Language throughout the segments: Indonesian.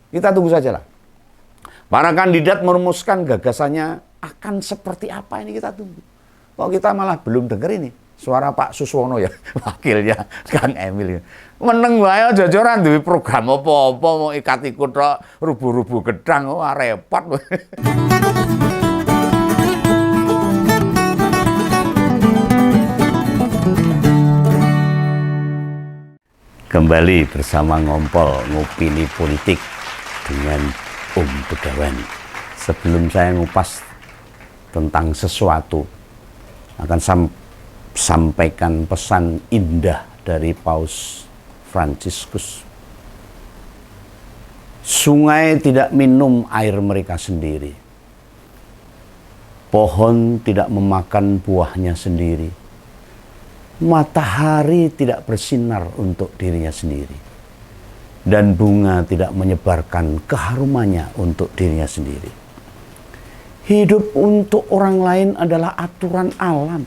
Kita tunggu saja lah. Para kandidat merumuskan gagasannya akan seperti apa, ini kita tunggu. Kok kita malah belum dengar ini suara Pak Suswono ya, wakilnya Kang Emil. Meneng wae jajaran duwe program apa-apa mau ikat-ikut tok rubuh-rubuh gedang, wah repot. Kembali bersama Ngompol Ngopini Politik dengan Om Begawan. Sebelum saya ngupas tentang sesuatu, akan sampaikan pesan indah dari Paus Fransiskus. Sungai tidak minum air mereka sendiri. Pohon tidak memakan buahnya sendiri. Matahari tidak bersinar untuk dirinya sendiri. Dan bunga tidak menyebarkan keharumannya untuk dirinya sendiri. Hidup untuk orang lain adalah aturan alam.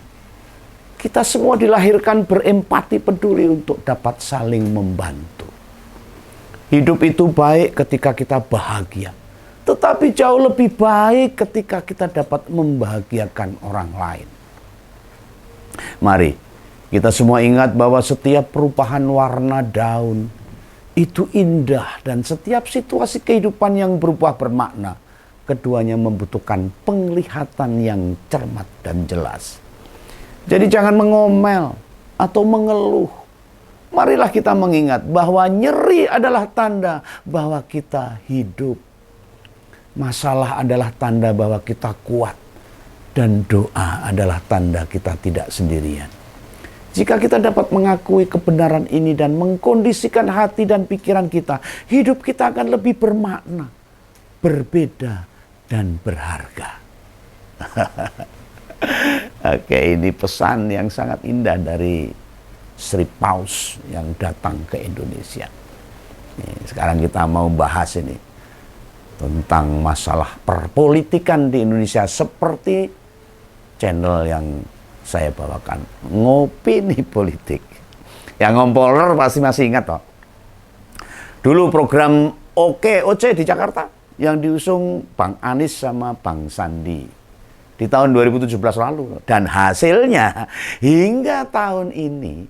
Kita semua dilahirkan berempati peduli untuk dapat saling membantu. Hidup itu baik ketika kita bahagia. Tetapi jauh lebih baik ketika kita dapat membahagiakan orang lain. Mari kita semua ingat bahwa setiap perubahan warna daun itu indah, dan setiap situasi kehidupan yang berubah bermakna. Keduanya membutuhkan penglihatan yang cermat dan jelas. Jadi jangan mengomel atau mengeluh. Marilah kita mengingat bahwa nyeri adalah tanda bahwa kita hidup. Masalah adalah tanda bahwa kita kuat. Dan doa adalah tanda kita tidak sendirian. Jika kita dapat mengakui kebenaran ini dan mengkondisikan hati dan pikiran kita, hidup kita akan lebih bermakna, berbeda, dan berharga. Oke, ini pesan yang sangat indah dari Sri Paus yang datang ke Indonesia. Sekarang kita mau bahas ini tentang masalah perpolitikan di Indonesia seperti channel yang saya bawakan, Ngopini Politik. Yang ngompoler pasti masih ingat toh. Dulu program OC di Jakarta yang diusung Bang Anies sama Bang Sandi di tahun 2017 lalu. Dan hasilnya hingga tahun ini,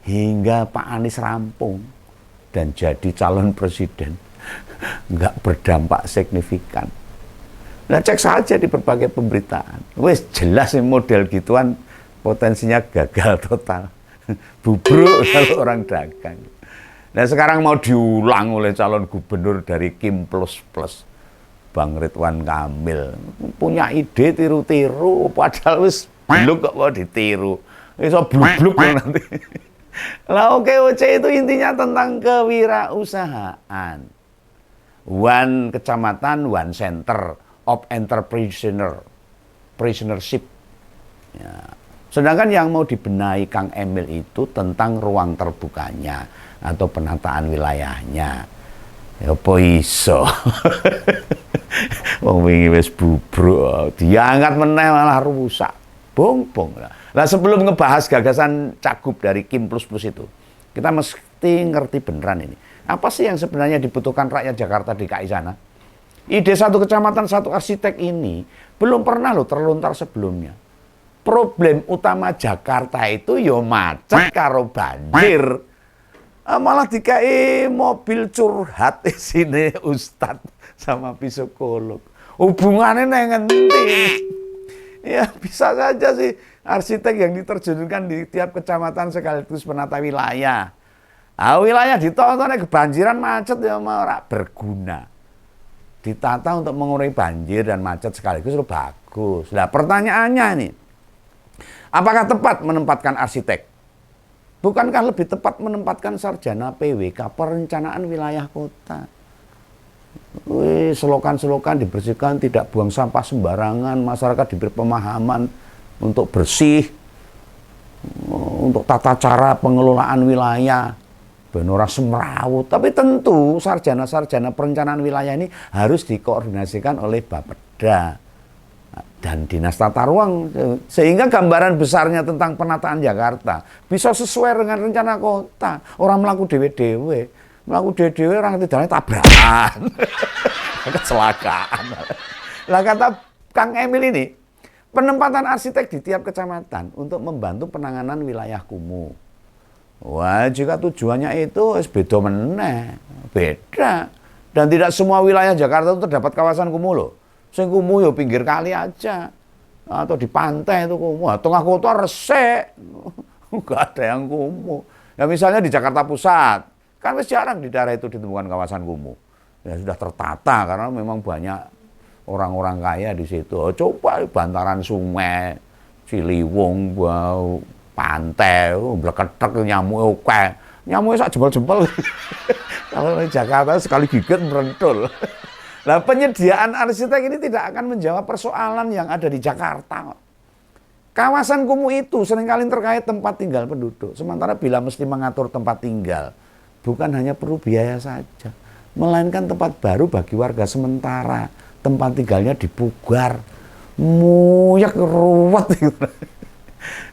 hingga Pak Anies rampung dan jadi calon presiden, nggak berdampak signifikan. Nah, cek saja di berbagai pemberitaan. Wes jelas model gituan potensinya gagal total. Bubruk kalau orang dagang. Nah, sekarang mau diulang oleh calon gubernur dari Kim Plus Plus, Bang Ridwan Kamil. Punya ide tiru-tiru, padahal wis bluk kok mau ditiru. Iso bluk-bluk nanti. Lah OC itu intinya tentang kewirausahaan. One kecamatan, one center of entrepreneurship. Ya. Sedangkan yang mau dibenahi Kang Emil itu tentang ruang terbukanya atau penataan wilayahnya. Ya apa iso. Wong wingi wis bubruk, diangkat meneh malah rusak. Bong-bong. Lah sebelum ngebahas gagasan Cagup dari Kim Plus Plus itu, kita mesti ngerti beneran ini. Apa sih yang sebenarnya dibutuhkan rakyat Jakarta DKI sana? Ide satu kecamatan, satu arsitek ini belum pernah loh terlontar sebelumnya. Problem utama Jakarta itu yo macet karo banjir. Malah dikai mobil curhat di sini Ustadz sama psikolog. Hubungannya ngendi? Ya bisa saja sih arsitek yang diterjunkan di tiap kecamatan sekaligus penata wilayah. Wilayah ditonton kebanjiran macet ya ora berguna. Ditata untuk mengurangi banjir dan macet sekaligus itu bagus. Nah, pertanyaannya nih, apakah tepat menempatkan arsitek? Bukankah lebih tepat menempatkan sarjana PWK, perencanaan wilayah kota? Selokan-selokan dibersihkan, tidak buang sampah sembarangan, masyarakat diberi pemahaman untuk bersih, untuk tata cara pengelolaan wilayah. Benora semrawut, tapi tentu sarjana-sarjana perencanaan wilayah ini harus dikoordinasikan oleh Bapeda dan Dinas Tata Ruang, sehingga gambaran besarnya tentang penataan Jakarta bisa sesuai dengan rencana kota. Orang melaku dewe-dewe, Mlaku dhewe-dhewe ora ngerti dalane tabrakan. Kecelakaan. Lah kata Kang Emil ini, penempatan arsitek di tiap kecamatan untuk membantu penanganan wilayah kumuh. Wah, jika tujuannya itu beda meneh, beda. Dan tidak semua wilayah Jakarta itu terdapat kawasan kumuh loh. Sing kumuh ya pinggir kali aja. Atau di pantai itu kumuh. Tengah kota resik. Enggak ada yang kumuh. Ya misalnya di Jakarta Pusat, kan wis jarang di daerah itu ditemukan kawasan kumuh. Ya sudah tertata karena memang banyak orang-orang kaya di situ. Oh, coba bantaran sungai, Ciliwung, bau pantai, bleketek nyamuk oke. Nyamuk sak jempol-jempol. Kalau di Jakarta sekali gigit merentul. Nah, penyediaan arsitek ini tidak akan menjawab persoalan yang ada di Jakarta. Kawasan kumuh itu seringkali terkait tempat tinggal penduduk. Sementara bila mesti mengatur tempat tinggal, bukan hanya perlu biaya saja, melainkan tempat baru bagi warga sementara. Tempat tinggalnya dipugar, muyak ruwet gitu.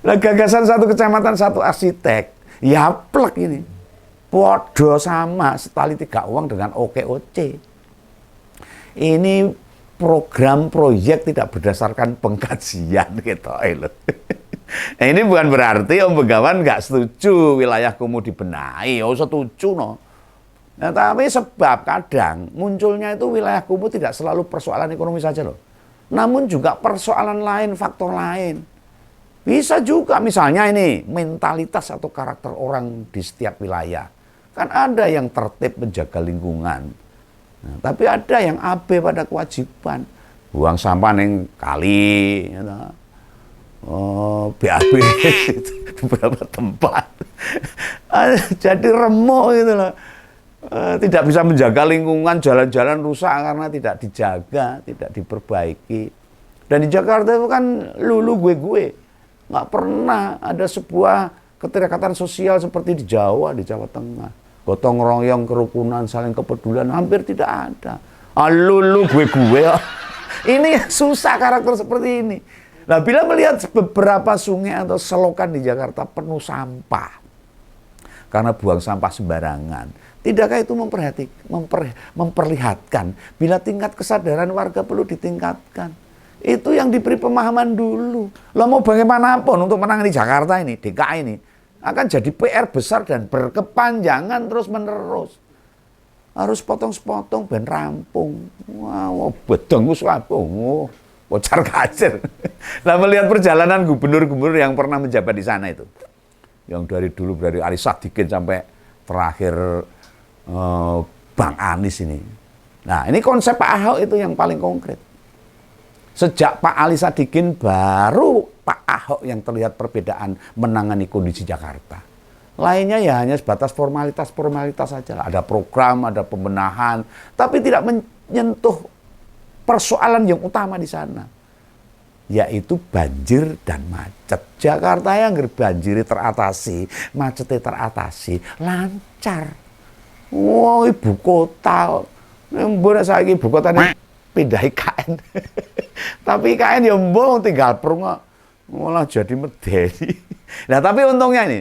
Nah, gagasan satu kecamatan satu arsitek, ya plek ini. Podo sama setali tiga uang dengan OKOC. Ini program proyek tidak berdasarkan pengkajian gitu loh. Nah, ini bukan berarti Om Begawan nggak setuju wilayah kumuh dibenahi. Oh, setuju no. Nah, tapi sebab kadang munculnya itu wilayah kumuh tidak selalu persoalan ekonomi saja loh. Namun juga persoalan lain, faktor lain. Bisa juga misalnya ini mentalitas atau karakter orang di setiap wilayah. Kan ada yang tertib menjaga lingkungan. Nah, tapi ada yang abe pada kewajiban. Buang sampah neng kali, ya, BAB beberapa tempat. Jadi remuk gitu loh. Tidak bisa menjaga lingkungan, jalan-jalan rusak karena tidak dijaga, tidak diperbaiki. Dan di Jakarta itu kan lulu gue. Nggak pernah ada sebuah keterikatan sosial seperti di Jawa Tengah. Gotong royong, kerukunan, saling kepedulian hampir tidak ada. Lulu gue. Ini susah karakter seperti ini. Nah, bila melihat beberapa sungai atau selokan di Jakarta penuh sampah karena buang sampah sembarangan, tidakkah itu memperlihatkan bila tingkat kesadaran warga perlu ditingkatkan? Itu yang diberi pemahaman dulu. Lah mau bagaimanapun untuk menangani Jakarta ini, DKI ini, akan jadi PR besar dan berkepanjangan terus-menerus. Harus potong-sepotong ben rampung. Wow, bedeng wis rampung. Kocar kacir. Nah, melihat perjalanan gubernur-gubernur yang pernah menjabat di sana itu. Yang dari dulu dari Ali Sadikin sampai terakhir Bang Anies ini. Nah, ini konsep Pak Ahok itu yang paling konkret. Sejak Pak Ali Sadikin baru Pak Ahok yang terlihat perbedaan menangani kondisi Jakarta. Lainnya ya hanya sebatas formalitas saja. Ada program, ada pembenahan, tapi tidak menyentuh persoalan yang utama di sana, yaitu banjir dan macet. Jakarta yang banjiri teratasi, macetnya teratasi, lancar. Wah, ibu kota. Mbok saiki ibu kota ini pindah IKN. Tapi IKN ya mbok tinggal prungo malah jadi medeni. Nah, tapi untungnya ini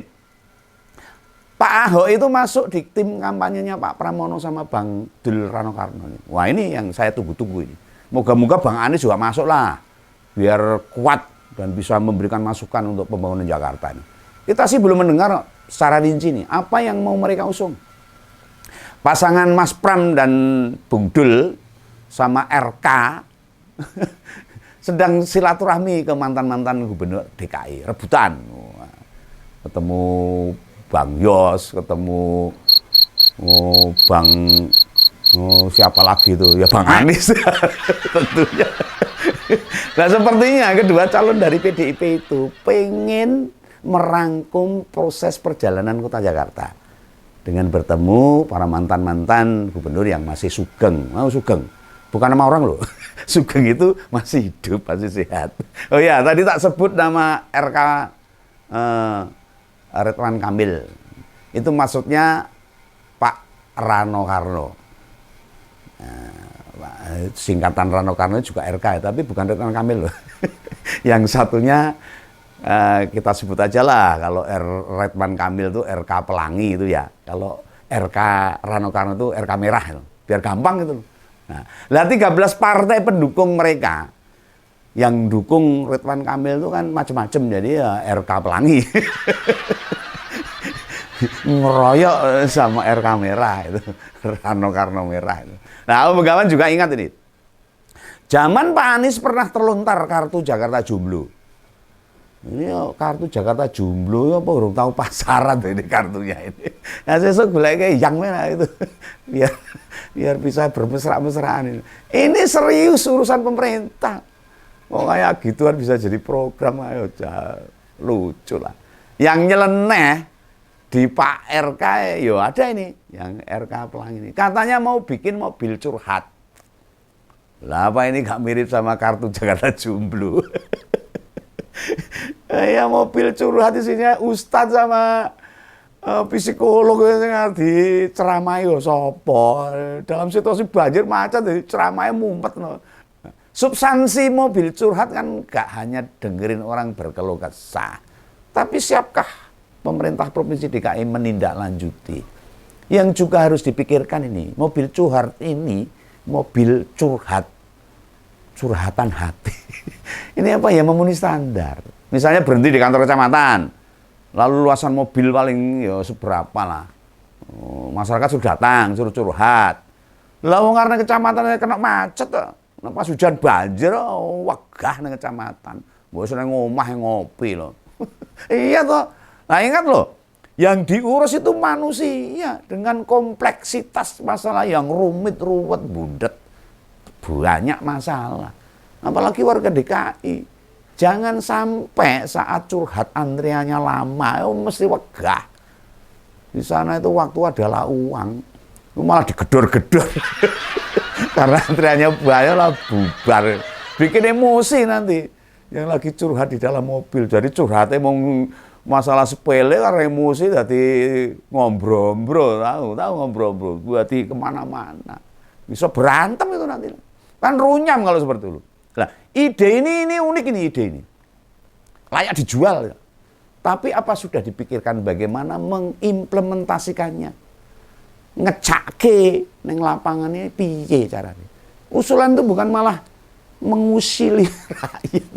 Pak Ahok itu masuk di tim kampanyenya Pak Pramono sama Bang Dul Rano Karno. Wah, ini yang saya tunggu-tunggu ini. Moga-moga Bang Anies juga masuk lah, biar kuat dan bisa memberikan masukan untuk pembangunan Jakarta ini. Kita sih belum mendengar secara rinci nih, apa yang mau mereka usung. Pasangan Mas Pram dan Bung Dul sama RK sedang silaturahmi ke mantan-mantan gubernur DKI, rebutan. Ketemu Bang Yos, ketemu Bang siapa lagi itu? Ya Bang Anies tentunya. Nah, sepertinya kedua calon dari PDIP itu pengen merangkum proses perjalanan kota Jakarta dengan bertemu para mantan-mantan gubernur yang masih sugeng. Sugeng bukan nama orang loh. Sugeng itu masih hidup, masih sehat. Oh ya, tadi tak sebut nama RK Ridwan Kamil. Itu maksudnya Pak Rano Karno. Singkatan Rano Karno juga RK, tapi bukan Ridwan Kamil loh. Yang satunya kita sebut aja lah, kalau Ridwan Kamil itu RK Pelangi itu ya. Kalau RK Rano Karno itu RK merah itu, biar gampang gitu. Nah, lah 13 partai pendukung mereka yang dukung Ridwan Kamil itu kan macam-macam, jadi ya RK Pelangi. Ngeroyok sama RK merah itu, Rano Karno merah itu. Nah, Om Begawan juga ingat ini. Zaman Pak Anies pernah terlontar kartu Jakarta Jomblo. Ini kartu Jakarta Jomblo apa urung tahu pasaran ini kartunya ini. Nah, sesuk golek yang merah itu. Biar bisa bermesra-mesraan ini. Ini serius urusan pemerintah. Kok kayak gituan bisa jadi program, ayo lucu lah. Yang nyeleneh di Pak RK yo ada ini, yang RK Pelangi ini. Katanya mau bikin mobil curhat. Lah apa ini gak mirip sama kartu Jakarta Jomblo? Ya mobil curhat isinya ustadz sama psikolog yang diceramai sopo dalam situasi banjir macet ceramai mumpet no. Substansi mobil curhat kan gak hanya dengerin orang berkeluh kesah, tapi siapkah pemerintah Provinsi DKI menindaklanjuti? Yang juga harus dipikirkan ini, mobil curhat ini mobil curhat, curhatan hati. Ini apa ya, memenuhi standar. Misalnya berhenti di kantor kecamatan, lalu luasan mobil paling ya seberapa lah. Masyarakat sudah datang, suruh curhat. Lalu karena kecamatannya kena macet, pas hujan banjir, wegah nih kecamatan. Gue seneng ngomah ngopi loh. Iya toh. Nah ingat loh, yang diurus itu manusia dengan kompleksitas masalah yang rumit, ruwet, bundet. Banyak masalah. Apalagi warga DKI. Jangan sampai saat curhat antriannya lama, mesti wegah. Di sana itu waktu adalah uang. Malah digedor-gedor. Karena antriannya banyak lah bubar. Bikin emosi nanti. Yang lagi curhat di dalam mobil. Jadi curhatnya mau masalah sepele karena emosi jadi ngombro-ngombro. Tahu ngombro-ngombro. Buat kemana-mana. Bisa berantem itu nanti. Kan runyam kalau seperti itu. Nah, ide ini unik ini ide ini. Layak dijual. Tapi apa sudah dipikirkan bagaimana mengimplementasikannya? Ngecake neng lapangannya piye caranya? Usulan itu bukan malah mengusili rakyat.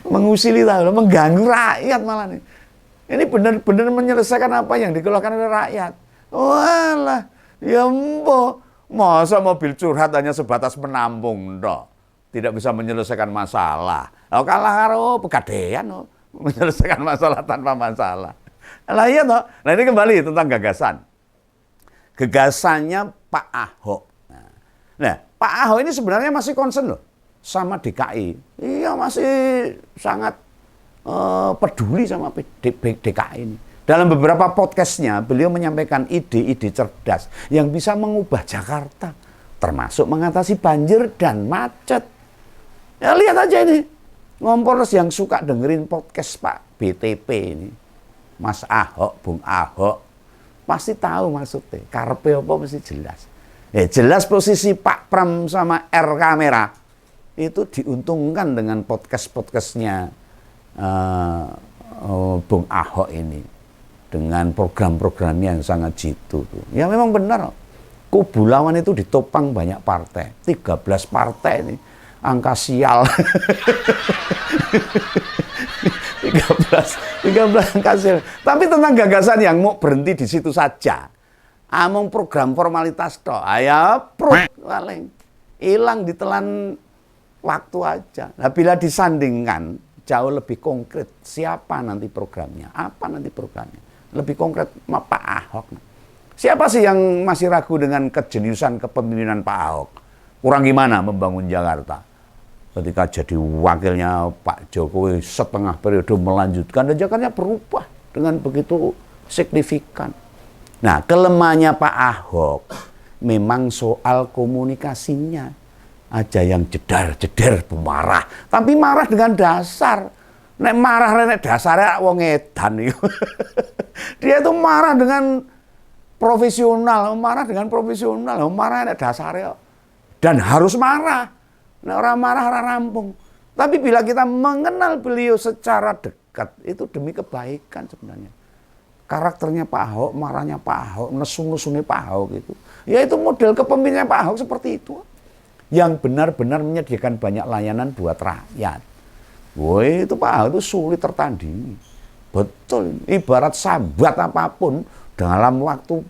Mengusili tahu, mengganggu rakyat malah nih. Ini benar-benar menyelesaikan apa yang dikeluhkan oleh rakyat. Walah, ya empo. Masa mobil curhat hanya sebatas menampung, toh. Tidak bisa menyelesaikan masalah. Kalah karo pegadaian, menyelesaikan masalah tanpa masalah. Lah iya toh. Nah ini kembali tentang gagasan. Gagasannya Pak Ahok. Nah, Pak Ahok ini sebenarnya masih concern loh sama DKI. Iya masih sangat peduli sama DKI ini. Dalam beberapa podcastnya, beliau menyampaikan ide-ide cerdas yang bisa mengubah Jakarta, termasuk mengatasi banjir dan macet. Ya lihat aja ini, ngompors yang suka dengerin podcast Pak BTP ini, Mas Ahok, Bung Ahok, pasti tahu maksudnya. Karepe apa mesti jelas. Ya jelas posisi Pak Pram sama RK Merah itu diuntungkan dengan podcast-podcastnya Bung Ahok ini. Dengan program-program yang sangat jitu. Ya memang benar. Kubu lawan itu ditopang banyak partai. 13 partai ini. Angka sial. 13 angka sial. Tapi tentang gagasan yang mau berhenti di situ saja. Among program formalitas toh. Ya paling hilang ditelan waktu aja. Nah, bila disandingkan jauh lebih konkret siapa nanti programnya, apa nanti programnya. Lebih konkret Pak Ahok. Siapa sih yang masih ragu dengan kejeniusan kepemimpinan Pak Ahok? Kurang gimana membangun Jakarta? Ketika jadi wakilnya Pak Jokowi setengah periode melanjutkan dan Jakarta berubah dengan begitu signifikan. Nah, kelemahannya Pak Ahok memang soal komunikasinya aja yang jedar-jedar marah, tapi marah dengan dasar. Nek marah nek dasarnya wong edan itu. Dia itu marah dengan profesional, marah nek dasarnya. Dan harus marah. Nek orang marah orang rampung. Tapi bila kita mengenal beliau secara dekat, itu demi kebaikan sebenarnya. karakternya Pak Ahok, marahnya Pak Ahok, nesung-nesungnya Pak Ahok gitu. Ya itu model kepemimpinannya Pak Ahok seperti itu. Yang benar-benar menyediakan banyak layanan buat rakyat. Woi, itu Pak Ahok itu sulit tertandingi. Betul, ibarat sambat apapun dalam waktu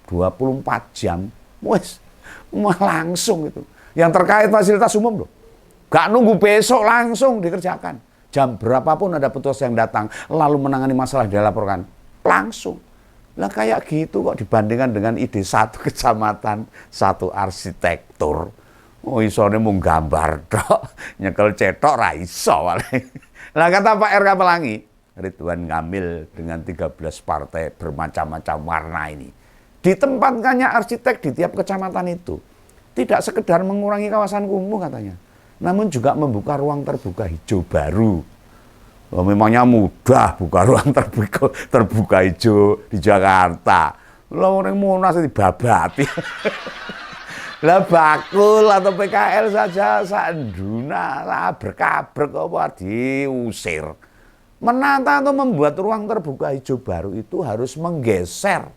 24 jam, wes langsung itu. Yang terkait fasilitas umum loh. Gak nunggu besok, langsung dikerjakan. Jam berapapun ada petugas yang datang, lalu menangani masalah dilaporkan. Langsung. Lah kayak gitu kok dibandingkan dengan ide satu kecamatan, satu arsitektur. Oh isone mung gambar tok, nyekel cetok ra iso paling. Lah kata Pak RK Pelangi, Ridwan Kamil dengan 13 partai bermacam-macam warna ini. Ditempatkannya arsitek di tiap kecamatan itu. Tidak sekedar mengurangi kawasan kumuh katanya, namun juga membuka ruang terbuka hijau baru. Oh, memangnya mudah buka ruang terbuka hijau di Jakarta. Lah orang Monas dibabati. Lah Bakul atau PKL saja sanduna lah berkabrek apa diusir. Menata atau membuat ruang terbuka hijau baru itu harus menggeser,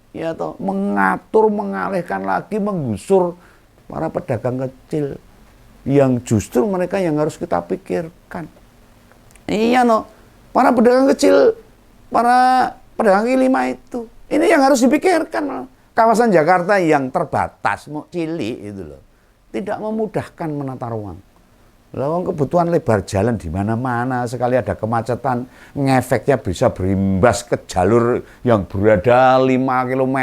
ya toh, mengatur, mengalihkan lagi, menggusur para pedagang kecil yang justru mereka yang harus kita pikirkan. Iya no, para pedagang kecil, para pedagang kaki lima itu, ini yang harus dipikirkan. Kawasan Jakarta yang terbatas, mau cilik itu loh, tidak memudahkan menata ruang. Lalu kebutuhan lebar jalan di mana-mana, sekali ada kemacetan, ngefeknya bisa berimbas ke jalur yang berada 5 km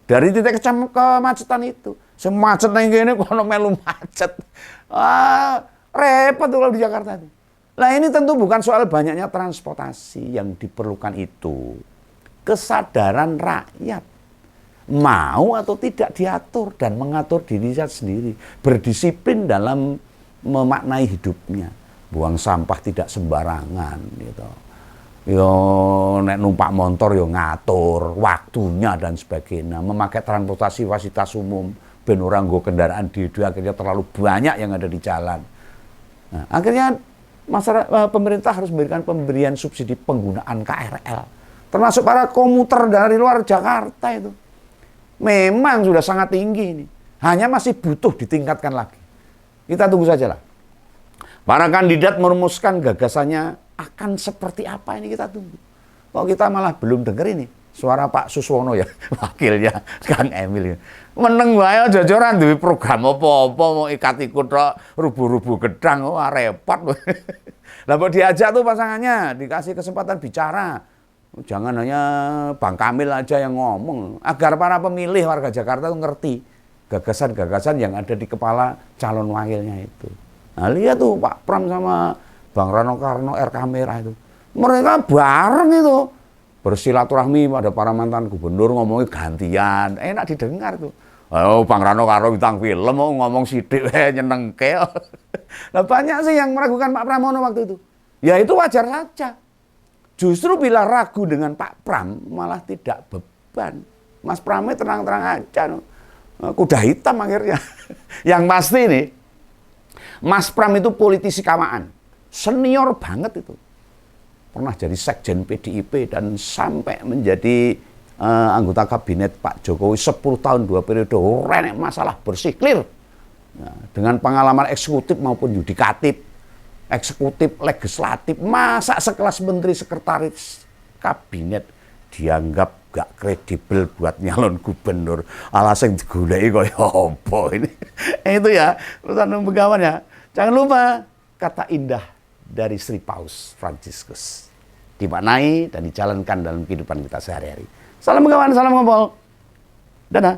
dari titik kemacetan itu. Semacet yang gini, kono melu macet. Repot tuh kalau di Jakarta itu. Nah ini tentu bukan soal banyaknya transportasi yang diperlukan itu. Kesadaran rakyat. Mau atau tidak diatur dan mengatur diri sendiri. Berdisiplin dalam memaknai hidupnya. Buang sampah tidak sembarangan gitu. Yo nek numpak motor yo ngatur waktunya dan sebagainya. Memakai transportasi fasilitas umum ben ora nggo kendaraan dhewe akhirnya terlalu banyak yang ada di jalan. Nah, akhirnya masyarakat pemerintah harus memberikan pemberian subsidi penggunaan KRL. Termasuk para komuter dari luar Jakarta itu. Memang sudah sangat tinggi ini. Hanya masih butuh ditingkatkan lagi. Kita tunggu saja lah. Para kandidat merumuskan gagasannya akan seperti apa ini kita tunggu. Kok kita malah belum dengar ini suara Pak Suswono ya, wakilnya Kang Emil. Meneng wae jajaran duwe program apa-apa mau ikat-ikut tok rubuh-rubuh gedang repot. Lah kok diajak tuh pasangannya, dikasih kesempatan bicara. Jangan hanya Bang Kamil aja yang ngomong, agar para pemilih warga Jakarta tuh ngerti gagasan-gagasan yang ada di kepala calon wakilnya itu. Nah lihat tuh Pak Pram sama Bang Rano Karno RK Merah itu. Mereka bareng itu bersilaturahmi pada para mantan gubernur ngomongnya gantian. Enak didengar tuh. Oh Bang Rano Karno bintang film mau ngomong sidik nyenengke. Nah banyak sih yang meragukan Pak Pramono waktu itu. Ya itu wajar saja. Justru bila ragu dengan Pak Pram malah tidak beban. Mas Pramnya tenang-tenang aja. Kuda hitam akhirnya. Yang pasti nih, Mas Pram itu politisi kamaan. Senior banget itu. Pernah jadi sekjen PDIP dan sampai menjadi anggota kabinet Pak Jokowi 10 tahun 2 periode. Renek masalah bersih, clear. Nah, dengan pengalaman eksekutif maupun yudikatif. Eksekutif, legislatif, masa sekelas menteri sekretaris kabinet dianggap gak kredibel buat nyalon gubernur. Alasan digulai kaya apa ini. Itu ya, urusan pegawai ya. Jangan lupa kata indah dari Sri Paus Fransiskus. Dimaknai dan dijalankan dalam kehidupan kita sehari-hari. Salam pegawai, salam ngobrol. Dadah.